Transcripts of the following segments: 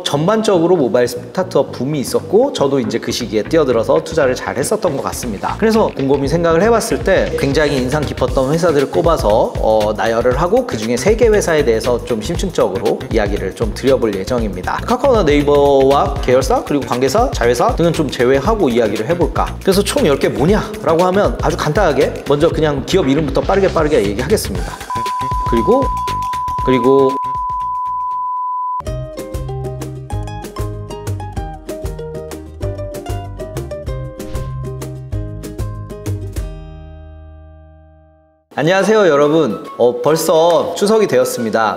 전반적으로 모바일 스타트업 붐이 있었고 저도 이제 그 시기에 뛰어들어서 투자를 잘 했었던 것 같습니다. 그래서 곰곰이 생각을 해봤을 때 굉장히 인상 깊었던 회사들을 꼽아서 나열을 하고 그 중에 3개 회사에 대해서 좀 심층적으로 이야기를 좀 드려볼 예정입니다. 카카오나 네이버와 계열사 그리고 관계사, 자회사 등은 좀 제외하고 이야기를 해볼까. 그래서 총 10개 뭐냐? 라고 하면 아주 간단하게 먼저 그냥 기업 이름부터 빠르게 얘기하겠습니다. 그리고 안녕하세요 여러분. 벌써 추석이 되었습니다.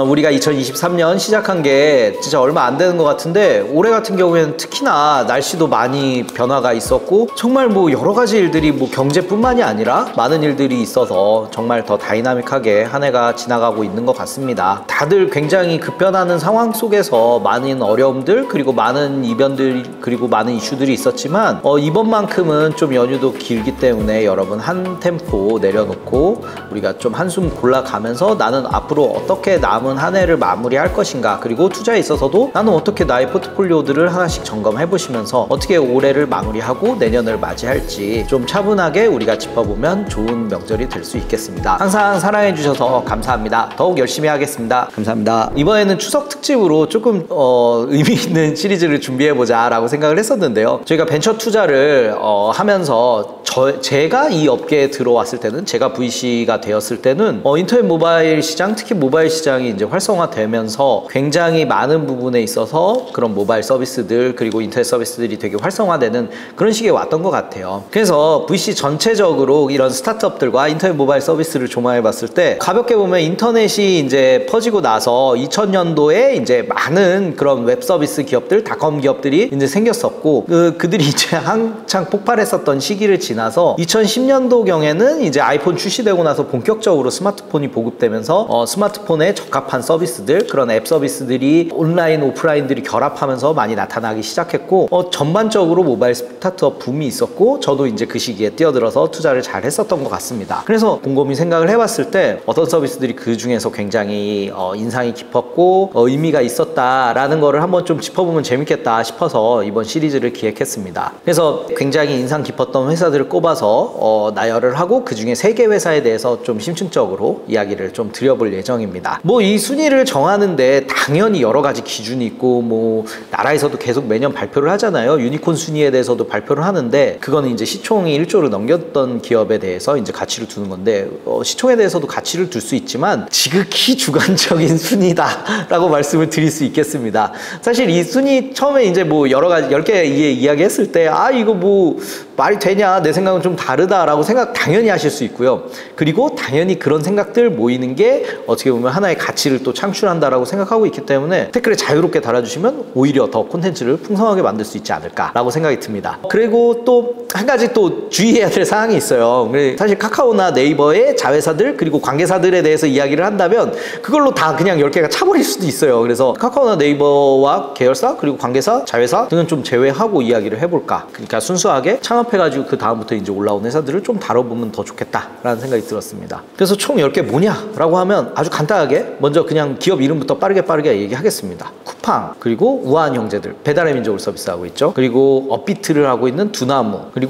우리가 2023년 시작한 게 진짜 얼마 안 되는 것 같은데 올해 같은 경우에는 특히나 날씨도 많이 변화가 있었고 정말 뭐 여러 가지 일들이 뭐 경제뿐만이 아니라 많은 일들이 있어서 정말 더 다이나믹하게 한 해가 지나가고 있는 것 같습니다. 다들 굉장히 급변하는 상황 속에서 많은 어려움들 그리고 많은 이변들 그리고 많은 이슈들이 있었지만 이번만큼은 좀 연휴도 길기 때문에 여러분 한 템포 내려놓고 우리가 좀 한숨 골라가면서 나는 앞으로 어떻게 남은 한 해를 마무리할 것인가, 그리고 투자에 있어서도 나는 어떻게 나의 포트폴리오들을 하나씩 점검해 보시면서 어떻게 올해를 마무리하고 내년을 맞이할지 좀 차분하게 우리가 짚어보면 좋은 명절이 될 수 있겠습니다. 항상 사랑해 주셔서 감사합니다. 더욱 열심히 하겠습니다. 감사합니다. 이번에는 추석 특집으로 조금 의미 있는 시리즈를 준비해 보자 라고 생각을 했었는데요. 저희가 벤처 투자를 하면서 제가 이 업계에 들어왔을 때는, 제가 VC가 되었을 때는 인터넷 모바일 시장, 특히 모바일 시장이 이제 활성화되면서 굉장히 많은 부분에 있어서 그런 모바일 서비스들 그리고 인터넷 서비스들이 되게 활성화되는 그런 시기에 왔던 것 같아요. 그래서 VC 전체적으로 이런 스타트업들과 인터넷 모바일 서비스를 조망해 봤을 때 가볍게 보면 인터넷이 이제 퍼지고 나서 2000년도에 이제 많은 그런 웹 서비스 기업들, 닷컴 기업들이 이제 생겼었고 그들이 이제 한창 폭발했었던 시기를 지나서 2010년도경에는 이제 아이폰 출시되고 나서 본격적으로 스마트폰이 보급되면서 스마트폰에 적합한 서비스들, 그런 앱 서비스들이 온라인, 오프라인들이 결합하면서 많이 나타나기 시작했고 전반적으로 모바일 스타트업 붐이 있었고 저도 이제 그 시기에 뛰어들어서 투자를 잘 했었던 것 같습니다. 그래서 곰곰이 생각을 해봤을 때 어떤 서비스들이 그 중에서 굉장히 인상이 깊었고 의미가 있었다라는 거를 한번 좀 짚어보면 재밌겠다 싶어서 이번 시리즈를 기획했습니다. 그래서 굉장히 인상 깊었던 회사들을 꼽아서 나열을 하고 그 중에 3개 회사에 대해서 좀 심층적으로 이야기를 좀 드려볼 예정입니다. 뭐 이 순위를 정하는데 당연히 여러 가지 기준이 있고 뭐 나라에서도 계속 매년 발표를 하잖아요. 유니콘 순위에 대해서도 발표를 하는데 그거는 이제 시총이 1조를 넘겼던 기업에 대해서 이제 가치를 두는 건데 시총에 대해서도 가치를 둘 수 있지만 지극히 주관적인 순위다 라고 말씀을 드릴 수 있겠습니다. 사실 이 순위 처음에 이제 뭐 여러 가지 10개 이야기했을 때 이거 뭐 말이 되냐, 내 생각은 좀 다르다라고 생각 당연히 하실 수 있고요. 그리고 당연히 그런 생각들 모이는 게 어떻게 보면 하나의 가치를 또 창출한다라고 생각하고 있기 때문에 댓글에 자유롭게 달아주시면 오히려 더 콘텐츠를 풍성하게 만들 수 있지 않을까라고 생각이 듭니다. 그리고 또 한 가지 또 주의해야 될 사항이 있어요. 사실 카카오나 네이버의 자회사들 그리고 관계사들에 대해서 이야기를 한다면 그걸로 다 그냥 10개가 차버릴 수도 있어요. 그래서 카카오나 네이버와 계열사 그리고 관계사, 자회사 등은 좀 제외하고 이야기를 해볼까. 그러니까 순수하게 창업해가지고 그 다음부터 이제 올라온 회사들을 좀 다뤄보면 더 좋겠다라는 생각이 들었습니다. 그래서 총 10개 뭐냐? 라고 하면 아주 간단하게 먼저 그냥 기업 이름부터 빠르게 얘기하겠습니다. 쿠팡, 그리고 우아한 형제들, 배달의 민족을 서비스하고 있죠. 그리고 업비트를 하고 있는 두나무, 그리고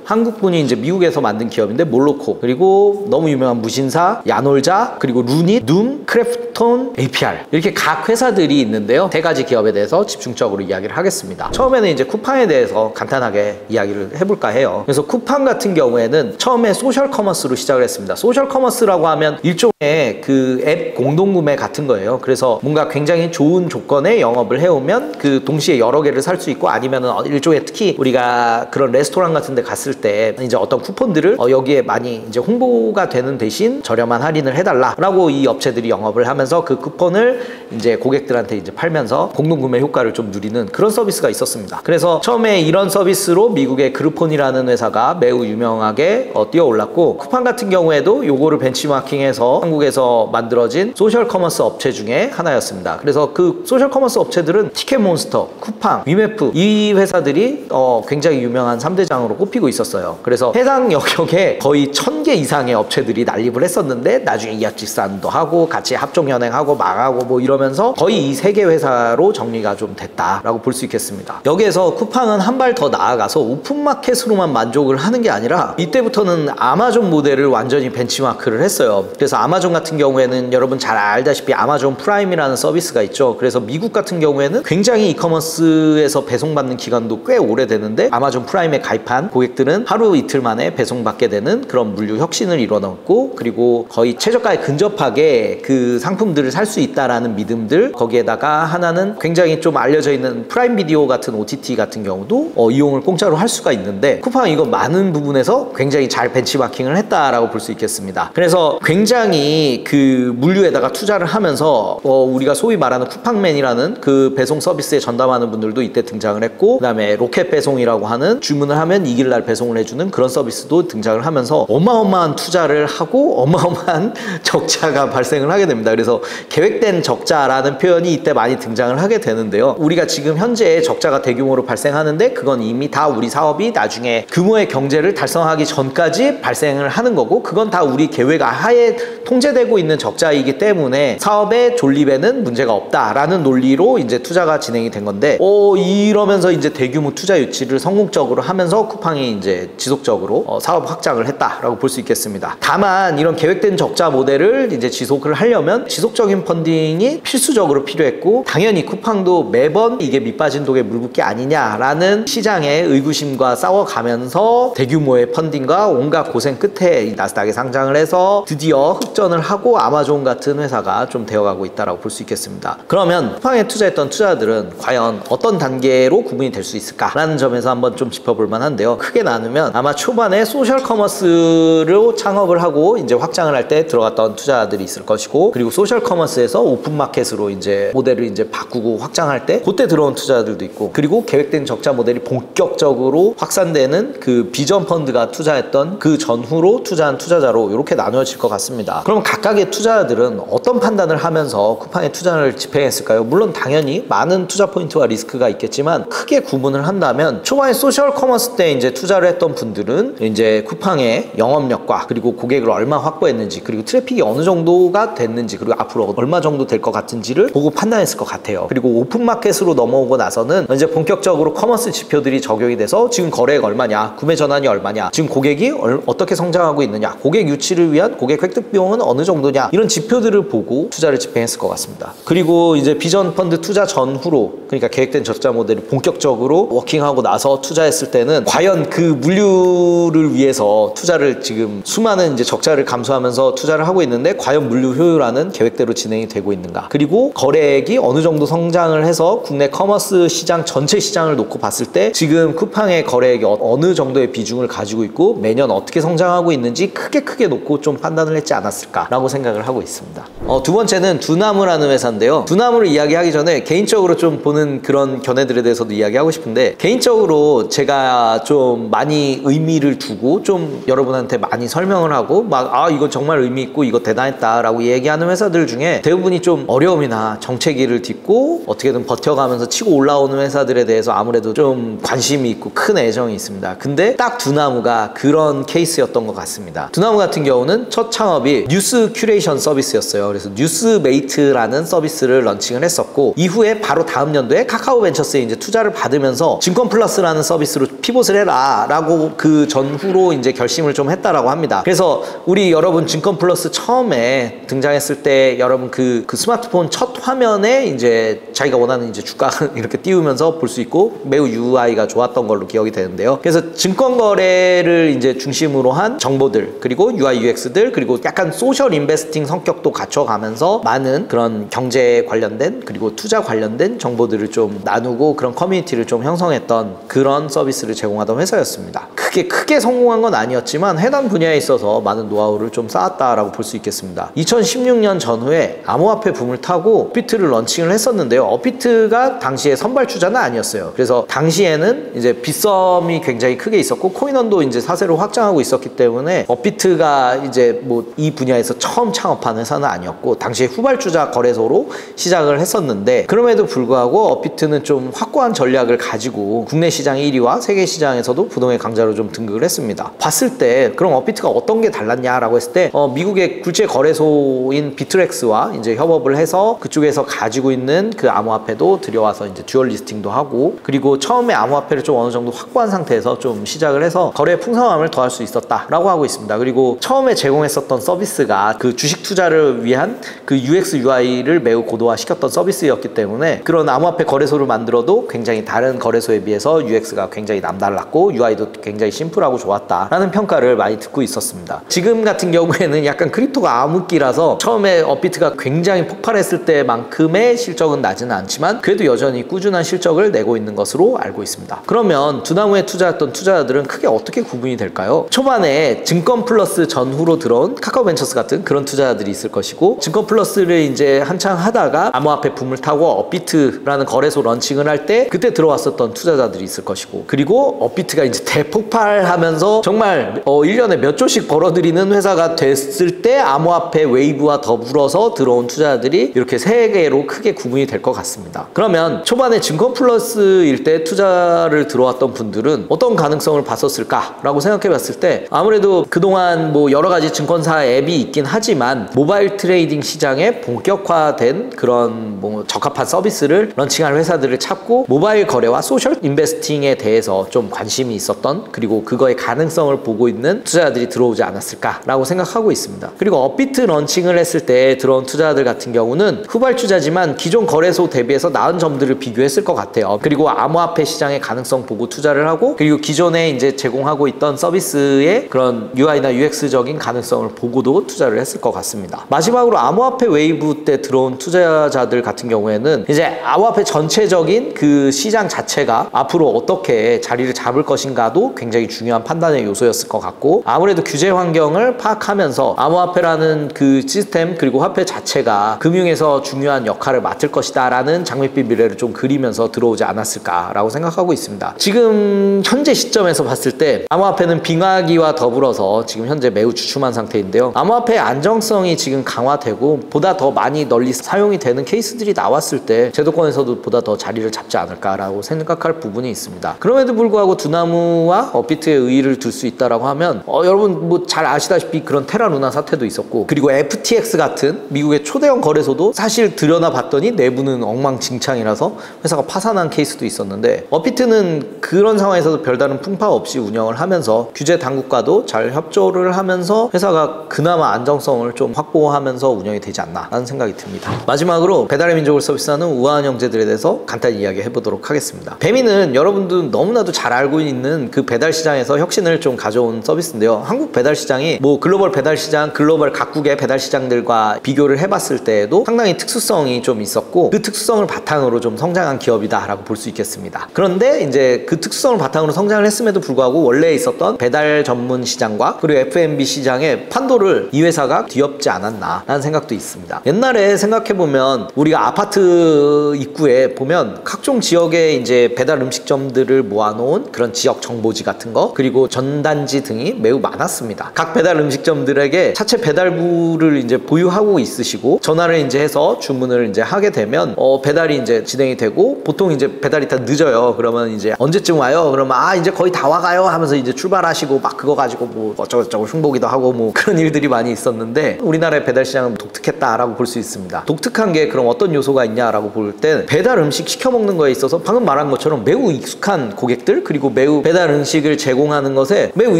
한국분이 이제 미국에서 만든 기업인데 몰로코, 그리고 너무 유명한 무신사, 야놀자, 그리고 루닛, 눔, 크래프톤, APR 이렇게 각 회사들이 있는데요. 3가지 기업에 대해서 집중적으로 이야기를 하겠습니다. 처음에는 이제 쿠팡에 대해서 간단하게 이야기를 해볼까 해요. 그래서 쿠팡 같은 경우에는 처음에 소셜 커머스로 시작을 했습니다. 소셜 커머스라고 하면 일종의 그 앱 공동구매 같은 거예요. 그래서 뭔가 굉장히 좋은 조건에 영업을 해오면 그 동시에 여러 개를 살 수 있고 아니면은 일종의 특히 우리가 그런 레스토랑 같은 데 갔을 때 이제 어떤 쿠폰들을 여기에 많이 이제 홍보가 되는 대신 저렴한 할인을 해달라라고 이 업체들이 영업을 하면서 그 쿠폰을 이제 고객들한테 이제 팔면서 공동구매 효과를 좀 누리는 그런 서비스가 있었습니다. 그래서 처음에 이런 서비스로 미국의 그루폰이라는 회사가 매우 유명하게 뛰어올랐고 쿠팡 같은 경우에도 요거를 벤치마킹해서 한국에서 만들어진 소셜 커머스 업체 중에 하나였습니다. 그래서 그 소셜 커머스 업체들은 티켓몬스터, 쿠팡, 위메프 이 회사들이 굉장히 유명한 3대장으로 꼽히고 있었습니다. 있었어요. 그래서 해당 영역에 거의 1000개 이상의 업체들이 난립을 했었는데 나중에 이합집산도 하고 같이 합종연행하고 망하고 뭐 이러면서 거의 이 3개 회사로 정리가 좀 됐다라고 볼 수 있겠습니다. 여기에서 쿠팡은 한 발 더 나아가서 오픈마켓으로만 만족을 하는 게 아니라 이때부터는 아마존 모델을 완전히 벤치마크를 했어요. 그래서 아마존 같은 경우에는 여러분 잘 알다시피 아마존 프라임이라는 서비스가 있죠. 그래서 미국 같은 경우에는 굉장히 이커머스에서 배송받는 기간도 꽤 오래되는데 아마존 프라임에 가입한 고객들은 하루 이틀 만에 배송받게 되는 그런 물류 혁신을 이뤄냈고, 그리고 거의 최저가에 근접하게 그 상품들을 살 수 있다라는 믿음들, 거기에다가 하나는 굉장히 좀 알려져 있는 프라임 비디오 같은 OTT 같은 경우도 이용을 공짜로 할 수가 있는데 쿠팡이 이거 많은 부분에서 굉장히 잘 벤치마킹을 했다라고 볼 수 있겠습니다. 그래서 굉장히 그 물류에다가 투자를 하면서 우리가 소위 말하는 쿠팡맨이라는 그 배송 서비스에 전담하는 분들도 이때 등장을 했고, 그 다음에 로켓 배송이라고 하는 주문을 하면 이길날 배송을 해주는 그런 서비스도 등장을 하면서 어마어마한 투자를 하고 어마어마한 적자가 발생을 하게 됩니다. 그래서 계획된 적자라는 표현이 이때 많이 등장을 하게 되는데요. 우리가 지금 현재 적자가 대규모로 발생하는데 그건 이미 다 우리 사업이 나중에 규모의 경제를 달성하기 전까지 발생을 하는 거고, 그건 다 우리 계획 하에 통제되고 있는 적자이기 때문에 사업의 존립에는 문제가 없다라는 논리로 이제 투자가 진행이 된 건데, 이러면서 이제 대규모 투자 유치를 성공적으로 하면서 쿠팡이 이제 지속적으로 사업 확장을 했다라고 볼 수 있겠습니다. 다만 이런 계획된 적자 모델을 이제 지속을 하려면 지속적인 펀딩이 필수적으로 필요했고, 당연히 쿠팡도 매번 이게 밑빠진 독에 물붓기 아니냐라는 시장의 의구심과 싸워가면서 대규모의 펀딩과 온갖 고생 끝에 나스닥에 상장을 해서 드디어 흑전을 하고 아마존 같은 회사가 좀 되어가고 있다고 볼 수 있겠습니다. 그러면 쿠팡에 투자했던 투자들은 과연 어떤 단계로 구분이 될 수 있을까라는 점에서 한번 좀 짚어볼 만한데요. 크게 나누면 아마 초반에 소셜 커머스로 창업을 하고 이제 확장을 할 때 들어갔던 투자들이 있을 것이고, 그리고 소셜 커머스에서 오픈마켓으로 이제 모델을 이제 바꾸고 확장할 때 그때 들어온 투자들도 있고, 그리고 계획된 적자 모델이 본격적으로 확산되는 그 비전 펀드가 투자했던 그 전후로 투자한 투자자로 이렇게 나누어질 것 같습니다. 그럼 각각의 투자자들은 어떤 판단을 하면서 쿠팡에 투자를 집행했을까요? 물론 당연히 많은 투자 포인트와 리스크가 있겠지만 크게 구분을 한다면 초반에 소셜 커머스 때 이제 투자를 했던 분들은 이제 쿠팡의 영업력과 그리고 고객을 얼마 확보했는지, 그리고 트래픽이 어느 정도가 됐는지, 그리고 앞으로 얼마 정도 될 것 같은지를 보고 판단했을 것 같아요. 그리고 오픈마켓으로 넘어오고 나서는 이제 본격적으로 커머스 지표들이 적용이 돼서 지금 거래액 얼마냐, 구매 전환이 얼마냐, 지금 고객이 어떻게 성장하고 있느냐, 고객 유치를 위한 고객 획득 비용은 어느 정도냐, 이런 지표들을 보고 투자를 집행했을 것 같습니다. 그리고 이제 비전 펀드 투자 전후로, 그러니까 계획된 적자 모델이 본격적으로 워킹하고 나서 투자했을 때는 과연 그 물류를 위해서 투자를 지금 수많은 이제 적자를 감수하면서 투자를 하고 있는데 과연 물류 효율화는 계획대로 진행이 되고 있는가, 그리고 거래액이 어느 정도 성장을 해서 국내 커머스 시장 전체 시장을 놓고 봤을 때 지금 쿠팡의 거래액이 어느 정도의 비중을 가지고 있고 매년 어떻게 성장하고 있는지 크게 놓고 좀 판단을 했지 않았을까라고 생각을 하고 있습니다. 두 번째는 두나무라는 회사인데요. 두나무를 이야기하기 전에 개인적으로 좀 보는 그런 견해들에 대해서도 이야기하고 싶은데, 개인적으로 제가 좀 많이 의미를 두고 좀 여러분한테 많이 설명을 하고 이거 정말 의미 있고 이거 대단했다라고 얘기하는 회사들 중에 대부분이 좀 어려움이나 정체기를 딛고 어떻게든 버텨가면서 치고 올라오는 회사들에 대해서 아무래도 좀 관심이 있고 큰 애정이 있습니다. 근데 딱 두나무가 그런 케이스였던 것 같습니다. 두나무 같은 경우는 첫 창업이 뉴스 큐레이션 서비스였어요. 그래서 뉴스메이트라는 서비스를 런칭을 했었고, 이후에 바로 다음 연도에 카카오벤처스에 이제 투자를 받으면서 증권플러스라는 서비스로 피봇을 해라 라고 그 전후로 이제 결심을 좀 했다라고 합니다. 그래서 우리 여러분 증권플러스 처음에 등장했을 때 여러분 그 스마트폰 첫 화면에 이제 자기가 원하는 이제 주가 이렇게 띄우면서 볼 수 있고 매우 UI가 좋았던 걸로 기억이 되는데요. 그래서 증권 거래를 이제 중심으로 한 정보들, 그리고 UI UX들, 그리고 약간 소셜 인베스팅 성격도 갖춰가면서 많은 그런 경제 관련된 그리고 투자 관련된 정보들을 좀 나누고 그런 커뮤니티를 좀 형성했던 그런 서비스를 제공하던 회사였습니다. 크게 성공한 건 아니었지만 해당 분야에 있어서 많은 노하우를 좀 쌓았다라고 볼 수 있겠습니다. 2016년 전후에 암호화폐 붐을 타고 업비트를 런칭을 했었는데요. 업비트가 당시에 선발 주자는 아니었어요. 그래서 당시에는 이제 빗썸이 굉장히 크게 있었고 코인원도 이제 사세로 확장하고 있었기 때문에 업비트가 이제 뭐 이 분야에서 처음 창업한 회사는 아니었고 당시에 후발주자 거래소로 시작을 했었는데, 그럼에도 불구하고 업비트는 좀 확고한 전략을 가지고 국내 시장 1위와 세계 시장에서도 부동의 전공의 강자로 좀 등극을 했습니다. 봤을 때 그럼 업비트가 어떤 게 달랐냐라고 했을 때 미국의 굴지의 거래소인 비트렉스와 이제 협업을 해서 그쪽에서 가지고 있는 그 암호화폐도 들여와서 이제 듀얼 리스팅도 하고, 그리고 처음에 암호화폐를 좀 어느 정도 확보한 상태에서 좀 시작을 해서 거래의 풍성함을 더할 수 있었다라고 하고 있습니다. 그리고 처음에 제공했었던 서비스가 그 주식 투자를 위한 그 UX UI를 매우 고도화시켰던 서비스였기 때문에 그런 암호화폐 거래소를 만들어도 굉장히 다른 거래소에 비해서 UX가 굉장히 남달랐고 UI도 굉장히 심플하고 좋았다라는 평가를 많이 듣고 있었습니다. 지금 같은 경우에는 약간 크립토가 암흑기라서 처음에 업비트가 굉장히 폭발했을 때만큼의 실적은 나지는 않지만 그래도 여전히 꾸준한 실적을 내고 있는 것으로 알고 있습니다. 그러면 두나무에 투자했던 투자자들은 크게 어떻게 구분이 될까요? 초반에 증권 플러스 전후로 들어온 카카오벤처스 같은 그런 투자자들이 있을 것이고, 증권 플러스를 이제 한창 하다가 암호화폐 붐을 타고 업비트라는 거래소 런칭을 할 때 그때 들어왔었던 투자자들이 있을 것이고, 그리고 업비트가 이제 대폭발하면서 정말 1년에 몇 조씩 벌어들이는 회사가 됐을 때 암호화폐 웨이브와 더불어서 들어온 투자자들이 이렇게 세 개로 크게 구분이 될 것 같습니다. 그러면 초반에 증권 플러스일 때 투자를 들어왔던 분들은 어떤 가능성을 봤었을까라고 생각해 봤을 때 아무래도 그동안 뭐 여러 가지 증권사 앱이 있긴 하지만 모바일 트레이딩 시장에 본격화된 그런 뭐 적합한 서비스를 런칭할 회사들을 찾고 모바일 거래와 소셜 인베스팅에 대해서 좀 관심이 있었던, 그리고 그거의 가능성을 보고 있는 투자자들이 들어오지 않았을까라고 생각하고 있습니다. 그리고 업비트 런칭을 했을 때 들어온 투자자들 같은 경우는 후발주자지만 기존 거래소 대비해서 나은 점들을 비교했을 것 같아요. 그리고 암호화폐 시장의 가능성 보고 투자를 하고, 그리고 기존에 이제 제공하고 있던 서비스의 그런 UI나 UX적인 가능성을 보고도 투자를 했을 것 같습니다. 마지막으로 암호화폐 웨이브 때 들어온 투자자들 같은 경우에는 이제 암호화폐 전체적인 그 시장 자체가 앞으로 어떻게 자리를 잡을 것인가도 굉장히 중요한 판단의 요소였을 것 같고, 아무래도 규제 환경을 파악하면서 암호화폐라는 그 시스템 그리고 화폐 자체가 금융에서 중요한 역할을 맡을 것이다 라는 장밋빛 미래를 좀 그리면서 들어오지 않았을까라고 생각하고 있습니다. 지금 현재 시점에서 봤을 때 암호화폐는 빙하기와 더불어서 지금 현재 매우 주춤한 상태인데요. 암호화폐의 안정성이 지금 강화되고 보다 더 많이 널리 사용이 되는 케이스들이 나왔을 때 제도권에서도 보다 더 자리를 잡지 않을까라고 생각할 부분이 있습니다. 그럼에도 불구하고 두나무와 업비트의 의의를 둘 수 있다라고 하면 여러분 뭐 잘 아시다시피 그런 테라루나 사태도 있었고, 그리고 FTX 같은 미국의 초대형 거래소도 사실 들여다봤더니 내부는 엉망진창이라서 회사가 파산한 케이스도 있었는데, 업비트는 그런 상황에서도 별다른 풍파 없이 운영을 하면서 규제 당국과도 잘 협조를 하면서 회사가 그나마 안정성을 좀 확보하면서 운영이 되지 않나 라는 생각이 듭니다. 마지막으로 배달의 민족을 서비스하는 우아한 형제들에 대해서 간단히 이야기해 보도록 하겠습니다. 배민은 여러분도 너무나도 잘 알고 있는 그 배달 시장에서 혁신을 좀 가져온 서비스인데요. 한국 배달 시장이 뭐 글로벌 배달 시장, 글로벌 각국의 배달 시장들과 비교를 해봤을 때에도 상당히 특수성이 좀 있었고, 그 특수성을 바탕으로 좀 성장한 기업이다라고 볼 수 있겠습니다. 그런데 이제 그 특수성을 바탕으로 성장을 했음에도 불구하고 원래 있었던 배달 전문 시장과 그리고 F&B 시장의 판도를 이 회사가 뒤엎지 않았나 라는 생각도 있습니다. 옛날에 생각해보면 우리가 아파트 입구에 보면 각종 지역의 이제 배달 음식점들을 모아놓은 그런 지역 정보지 같은 거, 그리고 전단지 등이 매우 많았습니다. 각 배달 음식점들에게 차체 배달부를 이제 보유하고 있으시고 전화를 이제 해서 주문을 이제 하게 되면 배달이 이제 진행이 되고, 보통 이제 배달이 다 늦어요. 그러면 이제 언제쯤 와요? 그러면 이제 거의 다 와가요 하면서 이제 출발하시고 막 그거 가지고 뭐 어쩌고저쩌고 흉보기도 하고 뭐 그런 일들이 많이 있었는데, 우리나라의 배달 시장은 독특했다라고 볼 수 있습니다. 독특한 게 그럼 어떤 요소가 있냐라고 볼 때, 배달 음식 시켜 먹는 거에 있어서 방금 말한 것처럼 매우 익숙한 고객들, 그리고 매우 배달 음식을 제공하는 것에 매우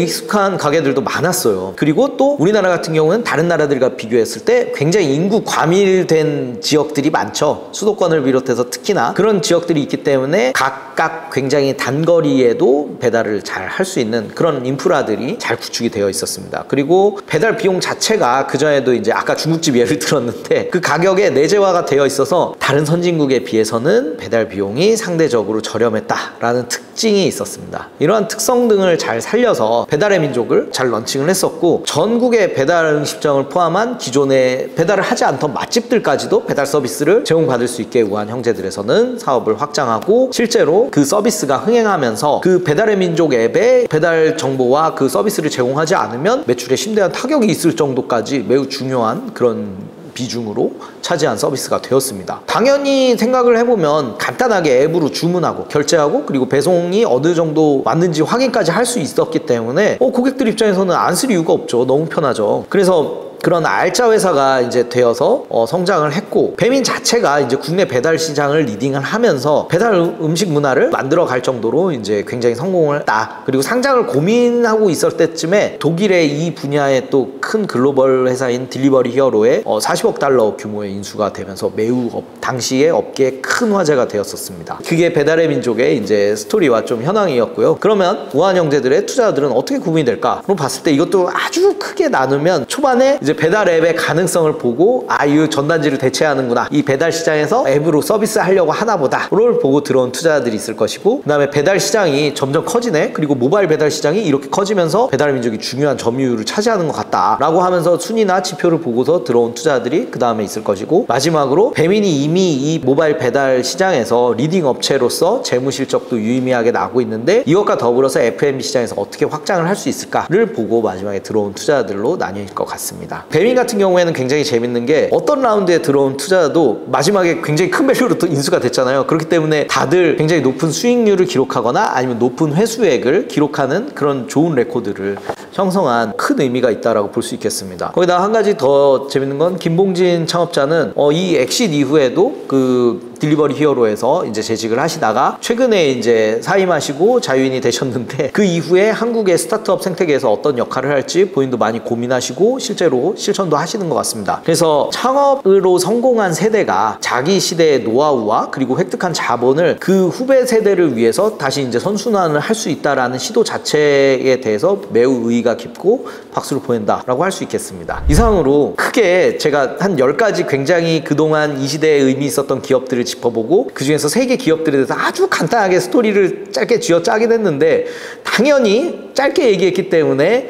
익숙한 가게들도 많았어요. 그리고 또 우리나라 같은 경우는 다른 나라들과 비교했을 때 굉장히 인구 과밀된 지역들이 많죠. 수도권을 비롯해서 특히나 그런 지역들이 있기 때문에 각각 굉장히 단거리에도 배달을 잘 할 수 있는 그런 인프라들이 잘 구축이 되어 있었습니다. 그리고 배달 비용 자체가 그전에도 이제 아까 중국집 예를 들었는데 그 가격에 내재화가 되어 있어서 다른 선진국에 비해서는 배달 비용이 상대적으로 저렴했다라는 특징이 있었습니다. 이러한 특성 등을 잘 살려서 배달의 민족을 잘 런칭을 했었고, 전국의 배달 음식점을 포함한 기존에 배달을 하지 않던 맛집들까지도 배달 서비스를 제공받을 수 있게 우한 형제들에서는 사업을 확장하고, 실제로 그 서비스가 흥행하면서 그 배달의 민족 앱에 배달 정보와 그 서비스를 제공하지 않으면 매출에 심대한 타격이 있을 정도까지 매우 중요한 그런 비중으로 차지한 서비스가 되었습니다. 당연히 생각을 해보면 간단하게 앱으로 주문하고 결제하고 그리고 배송이 어느 정도 왔는지 확인까지 할 수 있었기 때문에 고객들 입장에서는 안 쓸 이유가 없죠. 너무 편하죠. 그래서 그런 알짜 회사가 이제 되어서 성장을 했고, 배민 자체가 이제 국내 배달 시장을 리딩을 하면서 배달 음식 문화를 만들어 갈 정도로 이제 굉장히 성공을 했다. 그리고 상장을 고민하고 있을 때쯤에 독일의 이 분야의 또 큰 글로벌 회사인 딜리버리 히어로의 40억 달러 규모의 인수가 되면서 매우 당시에 업계에 큰 화제가 되었었습니다. 그게 배달의 민족의 이제 스토리와 좀 현황이었고요. 그러면 우한 형제들의 투자들은 어떻게 구분이 될까?로 봤을 때 이것도 아주 크게 나누면, 초반에 이제 배달 앱의 가능성을 보고 이 전단지를 대체하는구나, 이 배달 시장에서 앱으로 서비스 하려고 하나 보다를 보고 들어온 투자들이 있을 것이고, 그 다음에 배달 시장이 점점 커지네, 그리고 모바일 배달 시장이 이렇게 커지면서 배달의 민족이 중요한 점유율을 차지하는 것 같다 라고 하면서 순위나 지표를 보고서 들어온 투자들이 그 다음에 있을 것이고, 마지막으로 배민이 이미 이 모바일 배달 시장에서 리딩 업체로서 재무 실적도 유의미하게 나고 있는데 이것과 더불어서 F&B 시장에서 어떻게 확장을 할 수 있을까를 보고 마지막에 들어온 투자들로 나뉠 것 같습니다. 배민 같은 경우에는 굉장히 재밌는 게, 어떤 라운드에 들어온 투자도 마지막에 굉장히 큰 밸류로 또 인수가 됐잖아요. 그렇기 때문에 다들 굉장히 높은 수익률을 기록하거나 아니면 높은 회수액을 기록하는 그런 좋은 레코드를 형성한 큰 의미가 있다라고 볼 수 있겠습니다. 거기다 한 가지 더 재밌는 건, 김봉진 창업자는 이 엑싯 이후에도 그 딜리버리 히어로에서 이제 재직을 하시다가 최근에 이제 사임하시고 자유인이 되셨는데, 그 이후에 한국의 스타트업 생태계에서 어떤 역할을 할지 본인도 많이 고민하시고 실제로 실천도 하시는 것 같습니다. 그래서 창업으로 성공한 세대가 자기 시대의 노하우와 그리고 획득한 자본을 그 후배 세대를 위해서 다시 이제 선순환을 할 수 있다라는 시도 자체에 대해서 매우 의의가 깊고 박수를 보낸다라고 할 수 있겠습니다. 이상으로 크게 제가 한 10가지 굉장히 그동안 이 시대에 의미 있었던 기업들을 짚어보고, 그 중에서 3개 기업들에 대해서 아주 간단하게 스토리를 짧게 쥐어짜긴 했는데, 당연히 짧게 얘기했기 때문에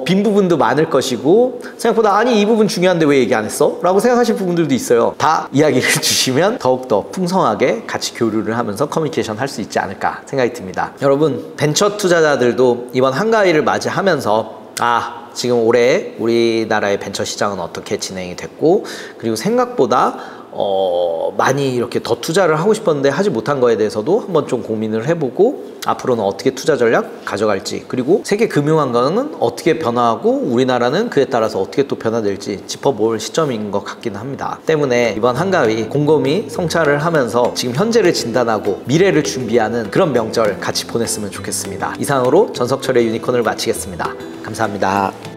빈 부분도 많을 것이고, 생각보다 아니 이 부분 중요한데 왜 얘기 안 했어? 라고 생각하실 부분들도 있어요. 다 이야기를 주시면 더욱더 풍성하게 같이 교류를 하면서 커뮤니케이션 할 수 있지 않을까 생각이 듭니다. 여러분, 벤처 투자자들도 이번 한가위를 맞이하면서 지금 올해 우리나라의 벤처 시장은 어떻게 진행이 됐고, 그리고 생각보다 많이 이렇게 더 투자를 하고 싶었는데 하지 못한 거에 대해서도 한번 좀 고민을 해보고, 앞으로는 어떻게 투자 전략 가져갈지, 그리고 세계 금융환경은 어떻게 변화하고 우리나라는 그에 따라서 어떻게 또 변화될지 짚어볼 시점인 것 같긴 합니다. 때문에 이번 한가위 곰곰이 성찰을 하면서 지금 현재를 진단하고 미래를 준비하는 그런 명절 같이 보냈으면 좋겠습니다. 이상으로 전석철의 유니콘을 마치겠습니다. 감사합니다.